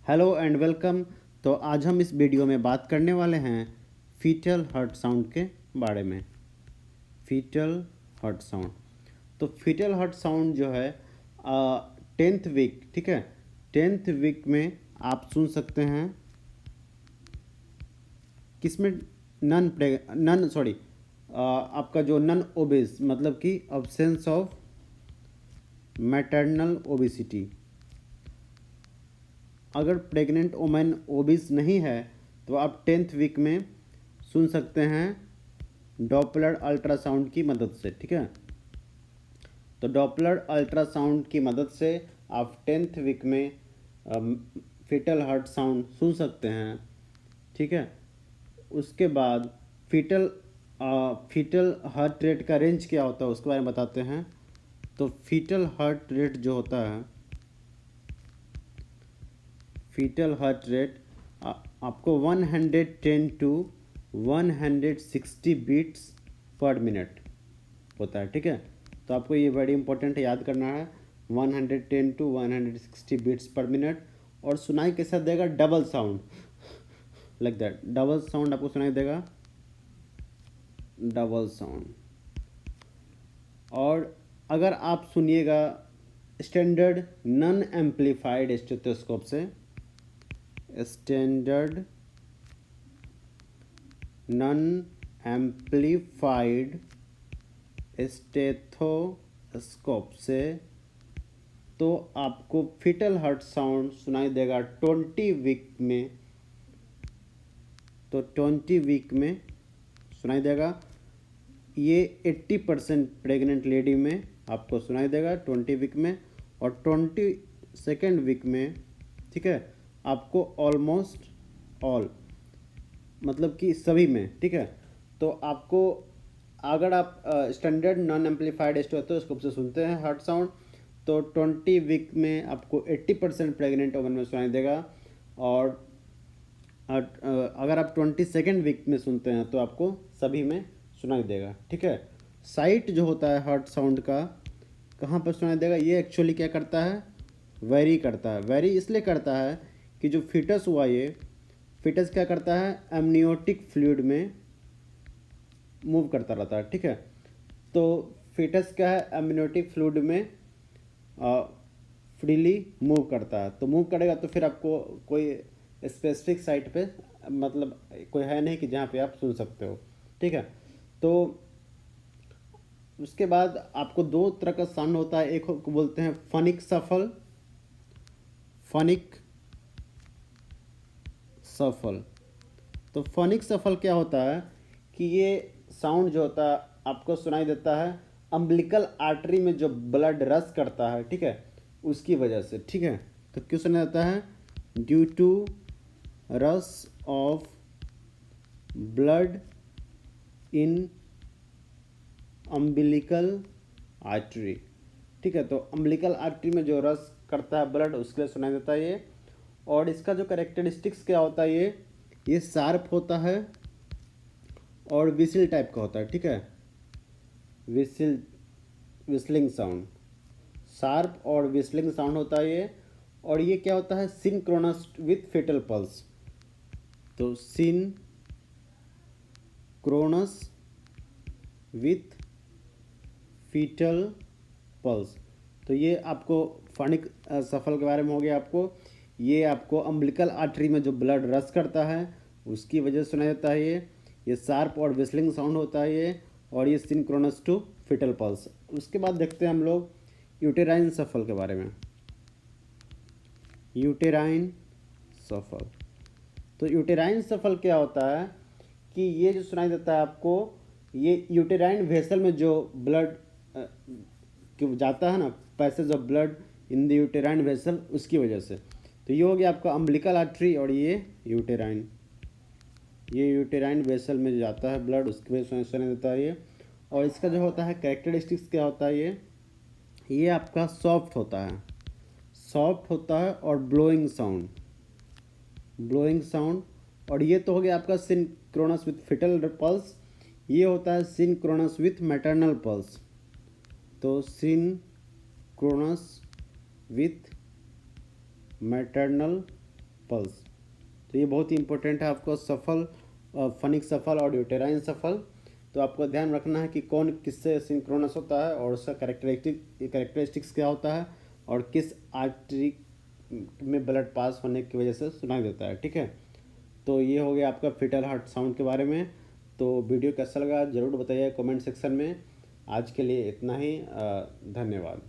Hello and welcome. तो आज हम इस वीडियो में बात करने वाले हैं फीटल हार्ट साउंड के बारे में। फीटल हार्ट साउंड, तो फीटल हार्ट साउंड जो है 10th वीक, ठीक है, 10th वीक में आप सुन सकते हैं। किसमें? नन सॉरी, आपका जो नन ओबेस, मतलब कि अब्सेंस ऑफ मैटरनल ओबेसिटी। अगर प्रेग्नेंट वुमेन ओबिस नहीं है तो आप 10th वीक में सुन सकते हैं डॉपलर अल्ट्रासाउंड की मदद से, ठीक है। तो डॉपलर अल्ट्रासाउंड की मदद से आप 10th वीक में फीटल हार्ट साउंड सुन सकते हैं, ठीक है। उसके बाद फीटल हार्ट रेट का रेंज क्या होता है उसके बारे में बताते हैं। तो फीटल हार्ट रेट जो होता है, फीटल हार्ट रेट आपको 110 टू 160 बीट्स पर मिनट होता है, ठीक है। तो आपको ये बड़ी इंपॉर्टेंट है, याद करना है 110 टू 160 बीट्स पर मिनट। और सुनाई कैसा देगा? Double sound, like that. Double sound आपको सुनाई देगा, डबल साउंड। और अगर आप सुनिएगा स्टैंडर्ड नॉन एम्पलीफाइड स्टेथोस्कोप से, स्टैंडर्ड नॉन एम्पलीफाइड स्टेथोस्कोप से, तो आपको फीटल हार्ट साउंड सुनाई देगा 20 वीक में। तो 20 वीक में सुनाई देगा। ये 80% प्रेग्नेंट लेडी में आपको सुनाई देगा 20 वीक में, और 22nd वीक में, ठीक है, आपको ऑलमोस्ट ऑल, मतलब कि सभी में, ठीक है। तो आपको अगर आप स्टैंडर्ड नॉन एम्पलीफाइड स्टेथोस्कोप से सुनते हैं हार्ट साउंड, तो 20 वीक में आपको 80% प्रेग्नेंट वुमन में सुनाई देगा। और अगर आप 22nd वीक में सुनते हैं तो आपको सभी में सुनाई देगा, ठीक है। साइट जो होता है हार्ट साउंड का, कहाँ पर सुनाई देगा, ये एक्चुअली क्या करता है, वेरी करता है। वेरी इसलिए करता है कि जो फीटस हुआ, ये फीटस क्या करता है, एमनियोटिक फ्लूइड में मूव करता रहता है, ठीक है। तो फीटस क्या है, एमनियोटिक फ्लूइड में फ्रीली मूव करता है। तो मूव करेगा तो फिर आपको कोई स्पेसिफिक साइट पे, मतलब कोई है नहीं कि जहाँ पे आप सुन सकते हो, ठीक है। तो उसके बाद आपको दो तरह का साउंड होता है, एक को बोलते हैं फनिक सफल, फनिक सफल। तो फनिक सफल क्या होता है कि ये साउंड जो होता है आपको सुनाई देता है अम्बिलिकल आर्टरी में जो ब्लड रश करता है, ठीक है, उसकी वजह से, ठीक है। तो क्यों सुनाई देता है? Due to rush of blood in umbilical artery, ठीक है। तो अम्बिलिकल आर्टरी में जो रश करता है ब्लड, उसके लिए सुनाई देता है ये। और इसका जो कैरेक्टरिस्टिक्स क्या होता है, ये शार्प होता है और विसिल टाइप का होता है, ठीक है। विस्लिंग साउंड, शार्प और विस्लिंग साउंड होता है ये। और ये क्या होता है, सिंक्रोनस विथ फेटल पल्स। तो सिंक्रोनस विथ फीटल पल्स। तो ये आपको फनिक सफल के बारे में हो गया। आपको ये आपको अम्बिलिकल आर्टरी में जो ब्लड रश करता है उसकी वजह से सुनाई देता है ये शार्प और विस्लिंग साउंड होता है ये। और ये सिंक्रोनस टू फीटल पल्स। उसके बाद देखते हैं हम लोग यूटेराइन सफल के बारे में। यूटेराइन सफल, तो यूटेराइन सफल क्या होता है कि ये जो सुनाई देता है आपको, ये यूटेराइन वेसल में जो ब्लड जाता है ना, passage of blood in the uterine vessel, उसकी वजह से। तो ये हो गया आपका अम्बिलिकल आर्टरी और ये यूटेराइन वेसल में जाता है ब्लड, उसकी वजह से सुनाई देता है ये। और इसका जो होता है कैरेक्टरिस्टिक्स क्या होता है, ये आपका सॉफ्ट होता है, सॉफ्ट होता है और ब्लोइंग साउंड। और ये तो हो गया आपका सिंक्रोनस विथ फिटल पल्स। ये होता है सिंक्रोनस विथ मैटरनल पल्स। तो सिंक्रोनस विथ मैटरनल पल्स। तो ये बहुत ही इंपॉर्टेंट है आपको, सफल, फनिक सफल और यूटेराइन सफल। तो आपको ध्यान रखना है कि कौन किससे सिंक्रोनस होता है और उसका कैरेक्टरिस्टिक्स क्या होता है और किस आर्टरी में ब्लड पास होने की वजह से सुनाई देता है। ठीक है, तो ये हो गया आपका फीटल हार्ट साउंड के बारे में। तो वीडियो कैसा लगा ज़रूर बताइए कमेंट सेक्शन में। आज के लिए इतना ही, धन्यवाद।